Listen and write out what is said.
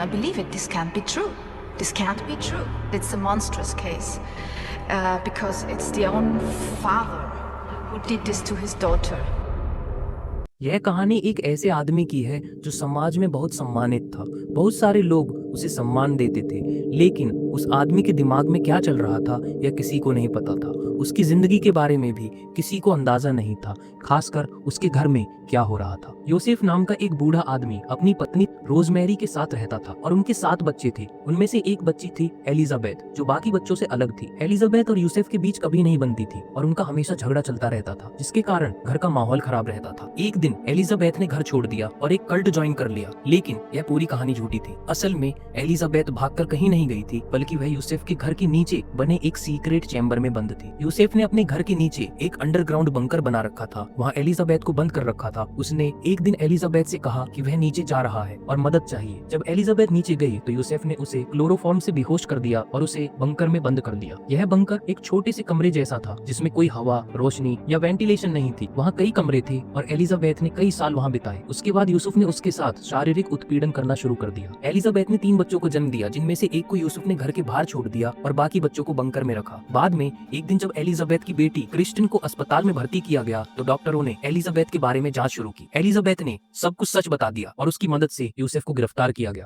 cannot believe it. This can't be true. This can't be true. It's a monstrous case. Because it's the own father who did this to his daughter. यह कहानी एक ऐसे आदमी की है जो समाज में बहुत सम्मानित था। बहुत सारे लोग उसे सम्मान देते थे, लेकिन उस आदमी के दिमाग में क्या चल रहा था यह किसी को नहीं पता था। उसकी जिंदगी के बारे में भी किसी को अंदाजा नहीं था, खासकर उसके घर में क्या हो रहा था। यूसुफ नाम का एक बूढ़ा आदमी अपनी पत्नी रोजमेरी के साथ रहता था और उनके 7 बच्चे थे। उनमें से एक बच्ची थी एलिजाबेथ, जो बाकी बच्चों से अलग थी। एलिजाबेथ और यूसुफ के बीच कभी नहीं बनती थी और उनका हमेशा झगड़ा चलता रहता था, जिसके कारण घर का माहौल खराब रहता था। एक दिन एलिजाबेथ ने घर छोड़ दिया और एक कल्ट ज्वाइन कर लिया, लेकिन यह पूरी कहानी झूठी थी। असल में एलिजाबेथ भागकर कहीं नहीं गई थी, बल्कि वह यूसुफ के घर के नीचे बने एक सीक्रेट चैम्बर में बंद थी। यूसुफ ने अपने घर के नीचे एक अंडरग्राउंड बंकर बना रखा था, वहाँ एलिजाबेथ को बंद कर रखा था। उसने एक दिन एलिजाबेथ से कहा कि वह नीचे जा रहा है और मदद चाहिए। जब एलिजाबेथ नीचे गई तो यूसुफ ने उसे क्लोरोफॉर्म से बेहोश कर दिया और उसे बंकर में बंद कर दिया। यह बंकर एक छोटे से कमरे जैसा था, जिसमें कोई हवा, रोशनी या वेंटिलेशन नहीं थी। वहाँ कई कमरे थे और एलिजाबेथ ने कई साल वहाँ बिताए। उसके बाद यूसुफ ने उसके साथ शारीरिक उत्पीड़न करना शुरू कर दिया। एलिजाबेथ ने 3 बच्चों को जन्म दिया, जिनमें से एक को यूसुफ ने घर के बाहर छोड़ दिया और बाकी बच्चों को बंकर में रखा। बाद में एक दिन जब एलिजाबेथ की बेटी क्रिस्टिन को अस्पताल में भर्ती किया गया तो डॉक्टरों ने एलिजाबेथ के बारे में जांच शुरू की। एलिजाबेथ ने सब कुछ सच बता दिया और उसकी मदद से यूसुफ को गिरफ्तार किया गया।